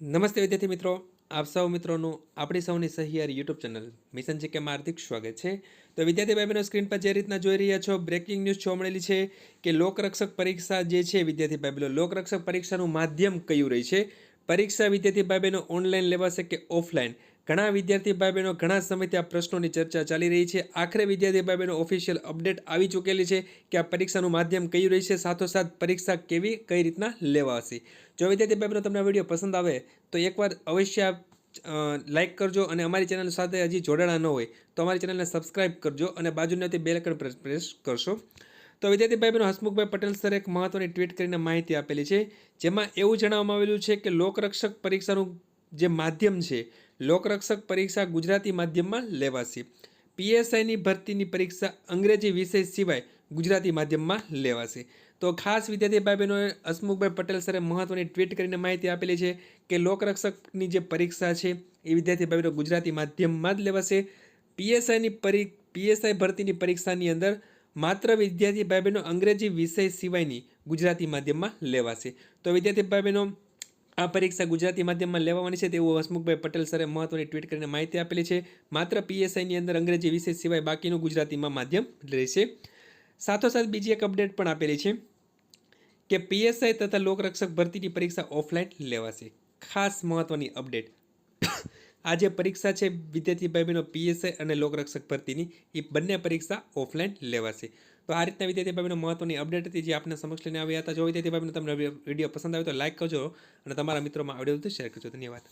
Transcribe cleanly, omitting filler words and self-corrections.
નમસ્તે વિદ્યાર્થી મિત્રો, આપ સૌ મિત્રોનું આપણી સૌની સહિયારી યુટ્યુબ ચેનલ મિશન જીકેમાં હાર્દિક સ્વાગત છે। તો વિદ્યાર્થી ભાઈ બહેનો સ્ક્રીન પર જે રીતના જોઈ રહ્યા છો, બ્રેકિંગ ન્યૂઝ જોવા મળેલી છે કે લોકરક્ષક પરીક્ષા જે છે વિદ્યાર્થી ભાઈ બહેનો, લોકરક્ષક પરીક્ષાનું માધ્યમ કયું રહી છે? પરીક્ષા વિદ્યાર્થી ભાઈ બહેનો ઓનલાઈન લેવાશે કે ઓફલાઈન? ઘણા વિદ્યાર્થી ભાઈ બહેનો ઘણા સમયથી આ પ્રશ્નોની ચર્ચા ચાલી રહી છે। આખરે વિદ્યાર્થી ભાઈ બહેનો ઓફિશિયલ અપડેટ આવી ચૂકેલી છે કે આ પરીક્ષાનું માધ્યમ કયું રહેશે, સાથોસાથ પરીક્ષા કઈ રીતના લેવાશે। જો વિદ્યાર્થી ભાઈ બહેનો તમને આ વિડીયો પસંદ આવે તો એકવાર અવશ્ય લાઇક કરજો અને અમારી ચેનલ સાથે હજી જોડાણા ન હોય તો અમારી ચેનલને સબસ્ક્રાઇબ કરજો અને બાજુની બેલ આઇકન પ્રેસ કરશો। તો વિદ્યાર્થી ભાઈ બહેનો, હસમુખભાઈ પટેલ સર એક મહત્વની ટ્વીટ કરીને માહિતી આપેલી છે, જેમાં એવું જણાવવામાં આવેલું છે કે લોકરક્ષક પરીક્ષાનું જે માધ્યમ છે, લોકરક્ષક પરીક્ષા ગુજરાતી માધ્યમમાં લેવાશે। પીએસઆઈની ભરતીની પરીક્ષા અંગ્રેજી વિષય સિવાય ગુજરાતી માધ્યમમાં લેવાશે। તો ખાસ વિદ્યાર્થી ભાઈ બહેનોએ હસમુખભાઈ પટેલ સરે મહત્વની ટ્વીટ કરીને માહિતી આપેલી છે કે લોકરક્ષકની જે પરીક્ષા છે એ વિદ્યાર્થી ભાઈ બહેનો ગુજરાતી માધ્યમમાં જ લેવાશે। પીએસઆઈ ભરતીની પરીક્ષાની અંદર માત્ર વિદ્યાર્થી ભાઈ બહેનો અંગ્રેજી વિષય સિવાયની ગુજરાતી માધ્યમમાં લેવાશે। તો વિદ્યાર્થી ભાઈ બહેનો, આ પરીક્ષા ગુજરાતી માધ્યમમાં લેવાની છે તેવું હસમુખભાઈ પટેલ સરે મહત્વની ટ્વીટ કરીને માહિતી આપેલી છે। માત્ર પીએસઆઈની અંદર અંગ્રેજી વિષય સિવાય બાકીનું ગુજરાતીમાં માધ્યમ રહેશે। સાથોસાથ બીજી એક અપડેટ પણ આપેલી છે કે પીએસઆઈ તથા લોકરક્ષક ભરતીની પરીક્ષા ઓફલાઈન લેવાશે। ખાસ મહત્વની અપડેટ, આ જે પરીક્ષા છે વિદ્યાર્થી ભાઈ બહેનો, પીએસઆઈ અને લોકરક્ષક ભરતીની, એ બંને પરીક્ષા ઓફલાઈન લેવાશે। તો આ રીતના વિદ્યાર્થી ભાઈ બહેનો મહત્વની અપડેટ હતી જે આપને સમક્ષ લઈને આવ્યા હતા। જો વિદ્યાર્થી ભાઈ બહેનો તમને વિડીયો પસંદ આવે તો લાઇક કરજો અને તમારા મિત્રોમાં આ વિડીયો શેર કરજો। ધન્યવાદ।